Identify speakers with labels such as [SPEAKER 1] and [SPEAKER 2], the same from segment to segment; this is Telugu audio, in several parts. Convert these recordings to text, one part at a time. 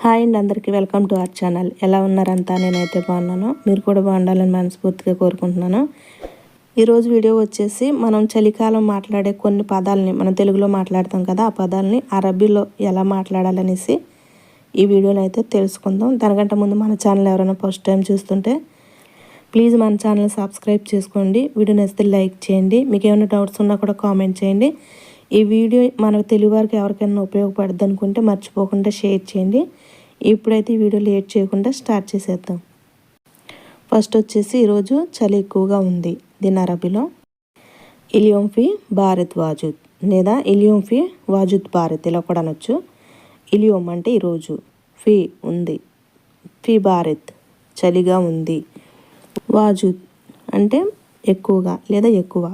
[SPEAKER 1] హాయ్ అండి, అందరికీ వెల్కమ్ టు అవర్ ఛానల్. ఎలా ఉన్నారంతా? నేనైతే బాగున్నాను. మీరు కూడా బాగుండాలని మనస్ఫూర్తిగా కోరుకుంటున్నాను. ఈరోజు వీడియో వచ్చేసి మనం చలికాలం మాట్లాడే కొన్ని పదాలని మనం తెలుగులో మాట్లాడతాం కదా, ఆ పదాలని అరబీలో ఎలా మాట్లాడాలనేసి ఈ వీడియోలో అయితే తెలుసుకుందాం. దానికంటే ముందు మన ఛానల్ ఎవరైనా ఫస్ట్ టైం చూస్తుంటే ప్లీజ్ మన ఛానల్ సబ్స్క్రైబ్ చేసుకోండి. వీడియో నచ్చితే లైక్ చేయండి. మీకు ఏమైనా డౌట్స్ ఉన్నా కూడా కామెంట్ చేయండి. ఈ వీడియో మనకు తెలుగు వారికి ఎవరికైనా ఉపయోగపడుతుంది అనుకుంటే మర్చిపోకుండా షేర్ చేయండి. ఇప్పుడైతే ఈ వీడియో లేట్ చేయకుండా స్టార్ట్ చేసేద్దాం. ఫస్ట్ వచ్చేసి ఈరోజు చలి ఎక్కువగా ఉంది. దీని అరబీలో ఇలియోమ్ ఫీ భారత్ వాజుద్ లేదా ఇలియోమ్ ఫీ వాజుద్ భారత్ ఇలా కూడా అనొచ్చు. ఇలియోమ్ అంటే ఈరోజు, ఫీ ఉంది, ఫీ భారత్ చలిగా ఉంది, వాజుద్ అంటే ఎక్కువగా లేదా ఎక్కువ.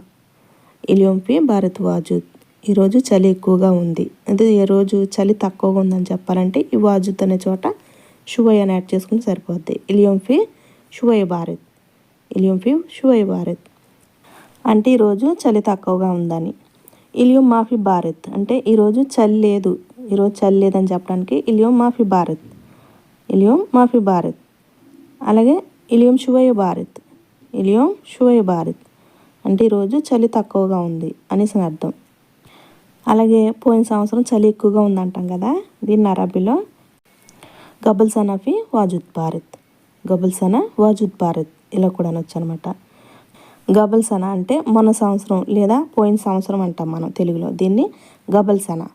[SPEAKER 1] ఇలియోమ్ ఫీ భారత్ వాజుద్ ఈరోజు చలి ఎక్కువగా ఉంది. అదే ఏ రోజు చలి తక్కువగా ఉందని చెప్పాలంటే ఈ వాజుద్ అనే చోట షువయ్ అని యాడ్ చేసుకుని సరిపోద్ది. ఇలియోమ్ ఫీ షువయ్ భారత్, ఇలియోమ్ ఫీ షువయ్ భారత్ అంటే ఈరోజు చలి తక్కువగా ఉందని. ఇలియోమ్ మాఫీ భారత్ అంటే ఈరోజు చలి లేదు, ఈరోజు చలి లేదని చెప్పడానికి ఇలియోమ్ మాఫీ భారత్, ఇలియోమ్ మాఫీ భారత్. అలాగే ఇలియోమ్ షువయ్ భారత్, ఇలియోమ్ షువయ్ భారత్ అంటే ఈరోజు చలి తక్కువగా ఉంది అనేసి అర్థం. అలాగే పోయిన సంవత్సరం చలి ఎక్కువగా ఉందంటాం కదా, దీన్ని అరబీలో గబుల్ సనా ఫీ వాజుద్ భారత్, గబుల్ సనా వాజుద్ భారత్ ఇలా కూడా అనొచ్చు అనమాట. గబుల్ సనా అంటే మొన్న సంవత్సరం లేదా పోయిన సంవత్సరం అంటాం మనం తెలుగులో. దీన్ని గబుల్ సనా,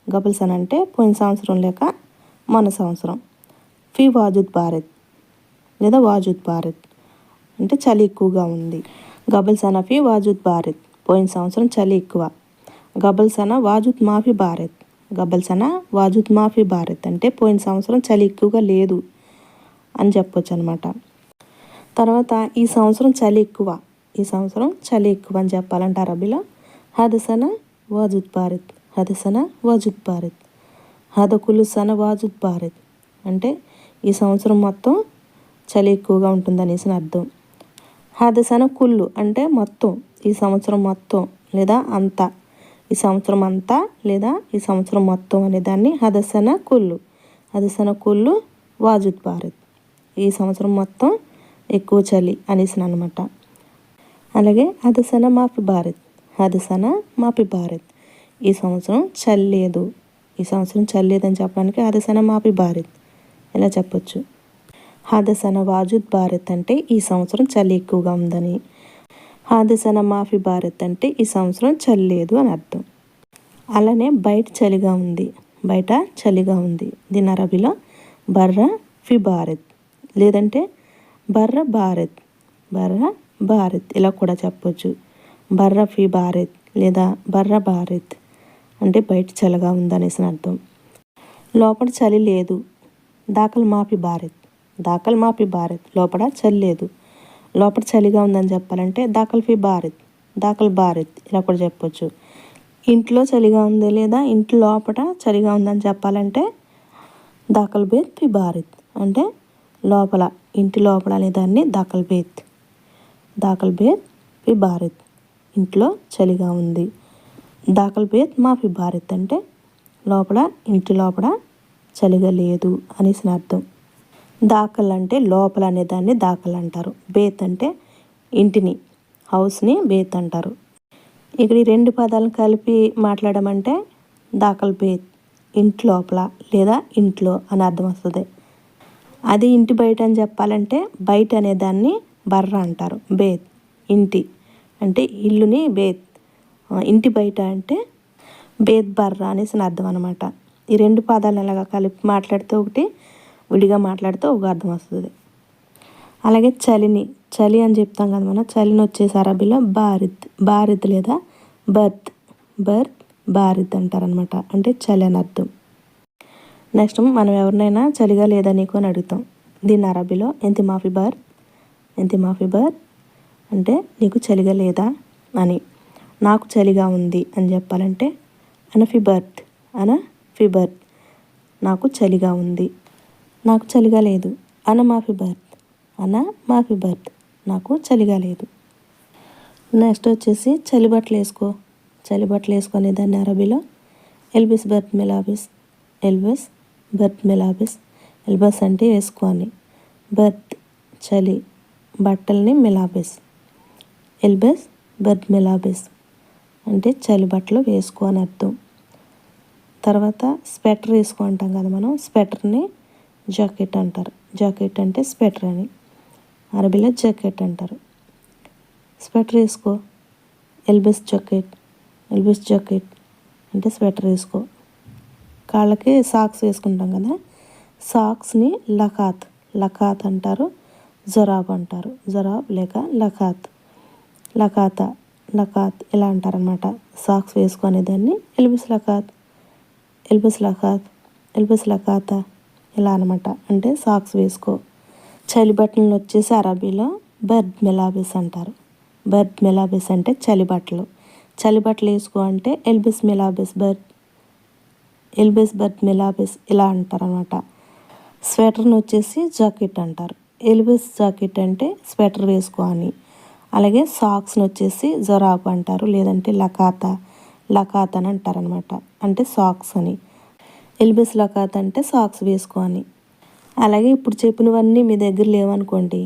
[SPEAKER 1] గబుల్ సనా అంటే పోయిన సంవత్సరం లేక మొన్న సంవత్సరం. ఫీ వాజుద్ భారత్ లేదా వాజుద్ భారత్ అంటే చలి ఎక్కువగా ఉంది. గబుల్ సనా ఫీ వాజుద్ భారత్ పోయిన సంవత్సరం చలి ఎక్కువ. గబుల్ సనా వాజుద్ మాఫీ భారత్, గబుల్ సనా వాజుద్ మాఫీ భారత్ అంటే పోయిన సంవత్సరం చలి ఎక్కువగా లేదు అని చెప్పొచ్చు అనమాట. తర్వాత ఈ సంవత్సరం చలి ఎక్కువ, ఈ సంవత్సరం చలి ఎక్కువ అని చెప్పాలంటే అరబీలో హద సనా వాజుద్ భారత్, హద సనా వాజుద్ భారత్, హద కులు సనా వాజుద్ భారత్ అంటే ఈ సంవత్సరం మొత్తం చలి ఎక్కువగా ఉంటుందనేసి అర్థం. హద సనా కుల్లు అంటే మొత్తం, ఈ సంవత్సరం మొత్తం లేదా అంతా, ఈ సంవత్సరం అంతా లేదా ఈ సంవత్సరం మొత్తం అనే దాన్ని హదసన కుల్లు, హదసన కుల్లు వాజుద్ భారత్ ఈ సంవత్సరం మొత్తం ఎక్కువ చలి అనేసి అనమాట. అలాగే హదసన మాఫీ భారత్, హదసన మాఫీ భారత్ ఈ సంవత్సరం చలి లేదు, ఈ సంవత్సరం చలి లేదని చెప్పడానికి హదసన మాఫీ భారత్ ఇలా చెప్పొచ్చు. హదసన వాజుద్ భారత్ అంటే ఈ సంవత్సరం చలి ఎక్కువగా ఉందని, హాదసన మాఫీ భారత్ అంటే ఈ సంవత్సరం చలి లేదు అని అర్థం. అలానే బయట చలిగా ఉంది, బయట చలిగా ఉంది దీని అరబీలో బర్ర ఫీ భారత్ లేదంటే బర్ర భారత్, బర్ర భారత్ ఇలా కూడా చెప్పొచ్చు. బర్ర ఫీ భారత్ లేదా బర్ర భారత్ అంటే బయట చలిగా ఉందనేసి అర్థం. లోపల చలి లేదు, దాఖల్ మాఫీ భారత్, దాఖల్ మాఫీ భారత్ లోపల చలి లేదు. లోపల చలిగా ఉందని చెప్పాలంటే దాఖల్ ఫీ భారత్, దాఖల్ భారత్ ఇలా కూడా చెప్పొచ్చు. ఇంట్లో చలిగా ఉంది లేదా ఇంటి లోపల చలిగా ఉందని చెప్పాలంటే దాఖల్ బేత్ ఫీ భారత్ అంటే లోపల, ఇంటి లోపల అనే దాన్ని దాఖల్ బేత్, దాఖల్ బేత్ ఫీ భారత్ ఇంట్లో చలిగా ఉంది. దాఖల్ బేత్ మాఫీ భారత్ అంటే లోపల, ఇంటి లోపల చలిగా లేదు అనేసి అర్థం. దాఖల్ అంటే లోపల అనే దాన్ని దాఖల్ అంటారు. బేత్ అంటే ఇంటిని, హౌస్ని బేత్ అంటారు. ఇక్కడ ఈ రెండు పదాలను కలిపి మాట్లాడమంటే దాఖల్ బేత్ ఇంటి లోపల లేదా ఇంట్లో అని అర్థం వస్తుంది. అది ఇంటి బయట అని చెప్పాలంటే బయట అనే దాన్ని బర్ర అంటారు. బేత్ ఇంటి అంటే ఇల్లుని బేత్, ఇంటి బయట అంటే బేత్ బర్ర అనేసి అర్థం అనమాట. ఈ రెండు పదాలు అలాగా కలిపి మాట్లాడితే ఒకటి, విడిగా మాట్లాడితే ఒక అర్థం వస్తుంది. అలాగే చలిని, చలి అని చెప్తాం కదా మనం, చలిని వచ్చేసి అరబీలో బారిద్, బారిద్ లేదా బర్త్, బర్త్ బారిద్ అంటారనమాట అంటే చలి అని అర్థం. నెక్స్ట్ మనం ఎవరినైనా చలిగా లేదా నీకు అని అడుగుతాం. దీన్ని అరబీలో ఎంత మాఫీ బార్, ఎంత మాఫీ బార్ అంటే నీకు చలిగా లేదా అని. నాకు చలిగా ఉంది అని చెప్పాలంటే అన ఫీ బర్త్, అన ఫీ బర్త్ నాకు చలిగా ఉంది, నాకు చలిగా లేదు అన మాఫీ బర్త్, అన మాఫీ బర్త్ నాకు చలిగా లేదు. నెక్స్ట్ వచ్చేసి చలి బట్టలు వేసుకో, చలి బట్టలు వేసుకునే దాన్ని అరబీలో ఎల్బిస్ బర్త్ మెలాబిస్, ఎల్బిస్ బర్త్ మెలాబిస్ ఎల్బస్ అంటే వేసుకో అని. బర్ద్ చలి, బట్టల్ని మిలాబెస్. ఎల్బస్ బర్ద్ మిలాబెస్ అంటే చలి బట్టలు వేసుకో అని అర్థం. తర్వాత స్వెటర్ వేసుకో అంటాం కదా మనం, స్వెటర్ని జాకెట్ అంటారు. జాకెట్ అంటే స్వెటర్ అని, అరబీలో జాకెట్ అంటారు. స్వెటర్ వేసుకో, ఎల్బస్ జాకెట్. ఎల్బస్ జాకెట్ అంటే స్వెటర్ వేసుకో. కాళ్ళకి సాక్స్ వేసుకుంటాం కదా, సాక్స్ని లఖాత్, లఖాత్ అంటారు, జొరాబ్ అంటారు. జొరాబ్ లేక లఖాత్, లఖాతా, లఖాత్ ఇలా అంటారనమాట. సాక్స్ వేసుకునే దాన్ని ఎల్బస్ లఖాత్, ఎల్బస్ లఖాత్, ఎల్బస్ లఖాతా ఇలా అనమాట. అంటే సాక్స్ వేసుకో. చలి బట్టలను వచ్చేసి అరబీలో బర్ద్ మిలాబెస్ అంటారు. బర్ద్ మిలాబెస్ అంటే చలి బట్టలు. చలి బట్టలు వేసుకో అంటే ఎల్బస్ మిలాబెస్ బర్ద్, ఎల్బస్ బర్ద్ మిలాబెస్ ఇలా అంటారనమాట. స్వెటర్ని వచ్చేసి జాకెట్ అంటారు. ఎల్బస్ జాకెట్ అంటే స్వెటర్ వేసుకో అని. అలాగే సాక్స్ని వచ్చేసి జొరాబ్ అంటారు, లేదంటే లఖాతా, లఖాత్ అని అంటారనమాట. అంటే సాక్స్ అని. ఎల్బస్ లఖాత్ అంటే సాక్స్ వేసుకో అని. అలాగే ఇప్పుడు చెప్పినవన్నీ మీ దగ్గర లేవనుకోండి,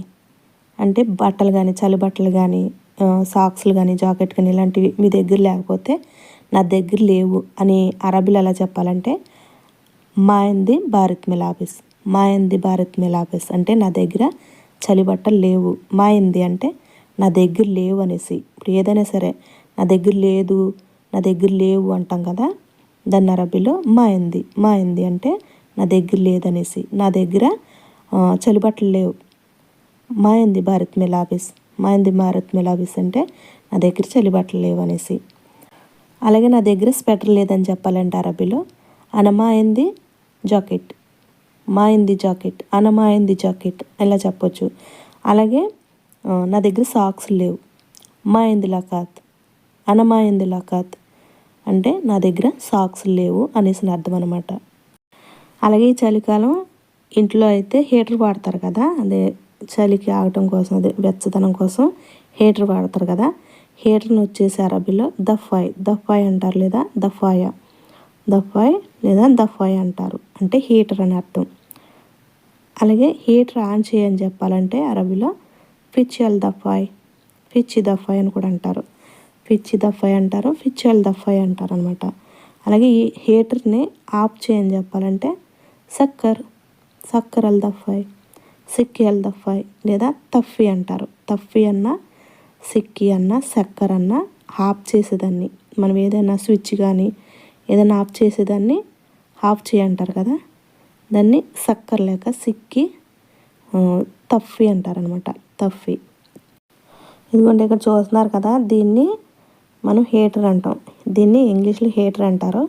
[SPEAKER 1] అంటే బట్టలు కానీ, చలి బట్టలు కానీ, సాక్స్లు కానీ, జాకెట్ కానీ ఇలాంటివి మీ దగ్గర లేకపోతే నా దగ్గర లేవు అని అరబీలో ఎలా చెప్పాలంటే మాయంది భారత్ మిలాబెస్. మాయంది భారత్ మిలాబెస్ అంటే నా దగ్గర చలి బట్టలు లేవు. మాయంది అంటే నా దగ్గర లేవు అనేసి. ఇప్పుడు ఏదైనా సరే నా దగ్గర లేదు, నా దగ్గర లేవు అంటాం కదా, దాన్ని అరబీలో మాయంది. మాయంది అంటే నా దగ్గర లేదనేసి, నా దగ్గర చలి బట్టలు లేవు. మాయంది భారత్ మిలాబెస్, మాయంది భారత్ మిలాబెస్ అంటే నా దగ్గర చలి బట్టలు లేవు అనేసి. అలాగే నా దగ్గర స్వెటర్ లేదని చెప్పాలంటే అరబీలో అనమాయింది జాకెట్, మాయింది జాకెట్, అనమాయింది జాకెట్ ఇలా చెప్పొచ్చు. అలాగే నా దగ్గర సాక్స్ లేవు, మాయింది లఖాత్, అనమాయింది లఖాత్ అంటే నా దగ్గర సాక్స్ లేవు అనేసి అర్థం అనమాట. అలాగే ఈ చలికాలం ఇంట్లో అయితే హీటర్ వాడతారు కదా, అదే చలికి ఆగటం కోసం, అదే వెచ్చదనం కోసం హీటర్ వాడతారు కదా. హీటర్ని వచ్చేసి అరబీలో దఫాయ్, దఫాయ్ అంటారు లేదా దఫాయా, దఫాయ్ లేదా దఫాయ్ అంటారు. అంటే హీటర్ అని అర్థం. అలాగే హీటర్ ఆన్ చేయని చెప్పాలంటే అరబీలో ఫిచ్ అల్ దఫాయ్, ఫిచ్ దఫాయ్ అని కూడా అంటారు. ఫిచ్ దఫాయ్ అంటారు, ఫిచ్ అల్ దఫాయ్ అంటారు అనమాట. అలాగే ఈ హీటర్ని ఆఫ్ చేయని చెప్పాలంటే సక్కర్, సక్కర్ అల్ దఫాయ్, సిక్కి అల్ దఫాయ్ లేదా తఫ్ఫీ అంటారు. తఫ్ఫీ అన్న, సిక్కి అన్న, సక్కర్ అన్న ఆఫ్ చేసేదాన్ని. మనం ఏదైనా స్విచ్ కానీ ఏదైనా ఆఫ్ చేసేదాన్ని ఆఫ్ చేయంటారు కదా, దాన్ని సక్కర్ లేక సిక్కి, తఫ్ఫీ అంటారనమాట. తఫ్ఫీ. ఇదిగోండి ఇక్కడ చూస్తున్నారు కదా, దీన్ని మనం హీటర్ అంటాం. దీన్ని ఇంగ్లీష్లో హీటర్ అంటారు.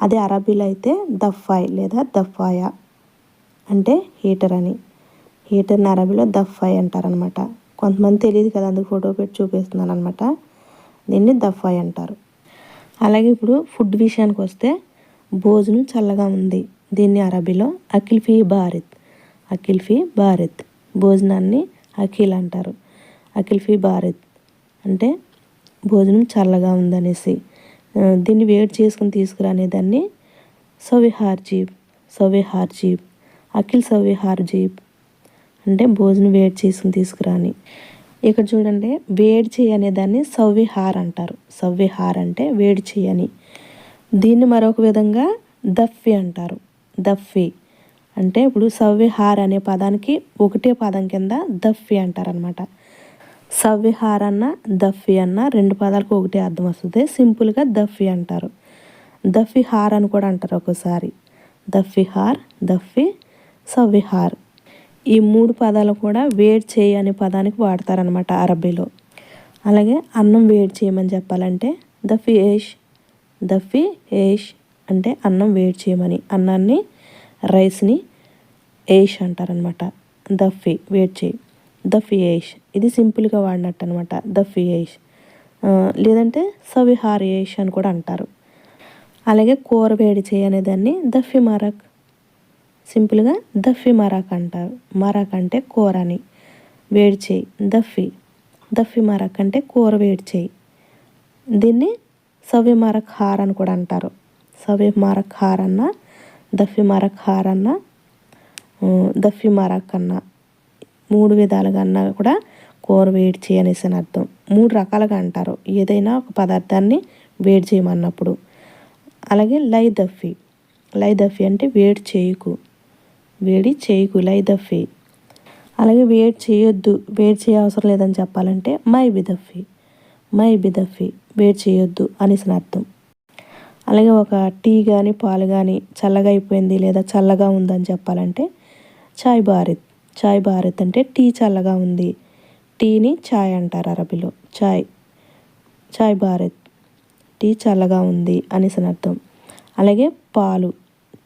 [SPEAKER 1] అదే అరబీలో అయితే దఫాయ్ లేదా దఫాయా అంటే హీటర్ అని. హీటర్ని అరబీలో దఫాయ్ అంటారనమాట. కొంతమంది తెలియదు కదా, అందుకు ఫోటో పెట్టి చూపిస్తున్నాను అనమాట. దీన్ని దఫాయ్ అంటారు. అలాగే ఇప్పుడు ఫుడ్ విషయానికి వస్తే భోజనం చల్లగా ఉంది, దీన్ని అరబీలో అకిల్ఫీ భారత్, అకిల్ఫీ భారత్. భోజనాన్ని అఖిల్ అంటారు. అకిల్ఫీ భారత్ అంటే భోజనం చల్లగా ఉందనేసి. దీన్ని వేడి చేసుకుని తీసుకురానే దాన్ని సవిహార్ జీబ్, సవిహార్ జీబ్, అఖిల్ సవిహార్ జీబ్ అంటే భోజనం వేడి చేసుకుని తీసుకురాని. ఇక్కడ చూడండి, వేడి చేయి అనే దాన్ని సవ్విహార్ అంటారు. సవ్విహార్ అంటే వేడి చేయని. దీన్ని మరొక విధంగా దఫ్ఫీ అంటారు. దఫ్ఫీ అంటే ఇప్పుడు సవ్విహార్ అనే పదానికి ఒకటే పదం కింద దఫ్ఫీ అంటారనమాట. సవ్విహార్ అన్న దఫ్ఫీ అన్న రెండు పదాలకు ఒకటే అర్థం వస్తుంది. సింపుల్గా దఫ్ఫీ అంటారు. దఫ్ఫీ హార్ అని కూడా అంటారు ఒకసారి. దఫ్ఫీ హార్, దఫ్ఫీ, సవ్విహార్ ఈ మూడు పదాలు కూడా వేడి చేయి అనే పదానికి వాడతారనమాట అరబీలో. అలాగే అన్నం వేడి చేయమని చెప్పాలంటే దఫీ ఏష్, దఫీ ఏష్ అంటే అన్నం వేడి చేయమని. అన్నాన్ని, రైస్ని ఏష్ అంటారనమాట. దఫీ వేడి చేయి, దఫీ ఏష్ ఇది సింపుల్గా వాడినట్టు అనమాట. దఫీ ఏష్ లేదంటే సవిహార్ ఏష్ అని కూడా అంటారు. అలాగే కూర వేడి చేయి అనేదాన్ని దఫీ మరక్, సింపుల్గా దఫీ మరాక్ అంటారు. మరాక్ అంటే కూర అని, వేడి చేయి దఫీ, దఫీ మరాక్ అంటే కూర వేడి చేయి. దీన్ని సవి మరక్ హార్ అని కూడా అంటారు. సవి మరక్ హార్ అన్న, దఫీ మరక్ హార్ అన్న దఫీ మరాక్ అన్న, 3 విధాలుగా అన్నా కూడా కూర వేడి చేయనేసి అని అర్థం. 3 రకాలుగా అంటారు ఏదైనా ఒక పదార్థాన్ని వేడి చేయమన్నప్పుడు. అలాగే లై దఫీ, లై దఫీ అంటే వేడి చేయకు, వేడి చేయకు లై దఫీ. అలాగే వేడి చేయొద్దు, వేడి చేయ అవసరం లేదని చెప్పాలంటే మై బిదఫీ, మై బిదఫీ వేడి చేయొద్దు అనేసి అర్థం. అలాగే ఒక టీ కానీ పాలు కానీ చల్లగా అయిపోయింది లేదా చల్లగా ఉందని చెప్పాలంటే చాయ్ బారిత్, చాయ్ బారిత్ అంటే టీ చల్లగా ఉంది, టీని చాయ్ అంటారు అరబీలో. చాయ్, చాయ్ బారిత్ టీ చల్లగా ఉంది అనేసి అర్థం. అలాగే పాలు,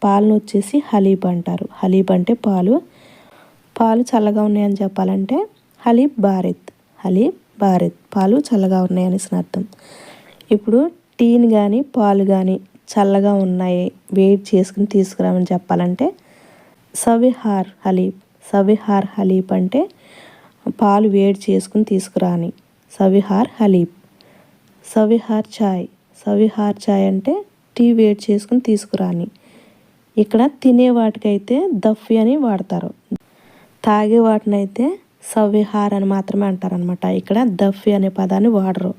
[SPEAKER 1] పాలను వచ్చేసి హలీబ్ అంటారు. హలీబ్ అంటే పాలు, పాలు చల్లగా ఉన్నాయని చెప్పాలంటే హలీబ్ బారిత్, హలీబ్ బారిత్ పాలు చల్లగా ఉన్నాయి అనేసి అర్థం. ఇప్పుడు టీని కానీ పాలు కానీ చల్లగా ఉన్నాయి వేడి చేసుకుని తీసుకురామని చెప్పాలంటే సవిహార్ హలీబ్, సవిహార్ హలీబ్ అంటే పాలు వేడి చేసుకుని తీసుకురాని, సవిహార్ హలీబ్. సవిహార్ చాయ్, సవిహార్ చాయ్ అంటే టీ వేడి చేసుకుని తీసుకురాని. ఇక్కడ తినే వాటికైతే దఫీ అని వాడతారు, తాగే వాటినైతే సవిహార్ అని మాత్రమే అంటారనమాట. ఇక్కడ దఫీ అనే పదాన్ని వాడరు.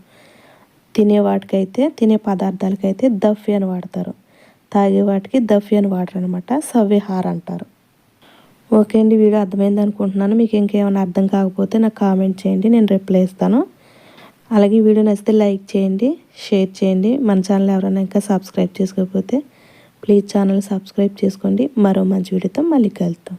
[SPEAKER 1] తినే వాటికైతే, తినే పదార్థాలకైతే దఫీ అని వాడతారు, తాగే వాటికి దఫీ అని వాడరు అనమాట, సవిహార్ అంటారు. ఓకే అండి, వీడియో అర్థమైంది అనుకుంటున్నాను. మీకు ఇంకేమైనా అర్థం కాకపోతే నాకు కామెంట్ చేయండి, నేను రిప్లై ఇస్తాను. అలాగే వీడియో నచ్చితే లైక్ చేయండి, షేర్ చేయండి. మన ఛానల్ ఎవరైనా ఇంకా సబ్స్క్రైబ్ చేసుకోకపోతే ప్లీజ్ ఛానల్ సబ్స్క్రైబ్ చేసుకోండి. మరో మంచి వీడియోతో మళ్ళీ కలుద్దాం.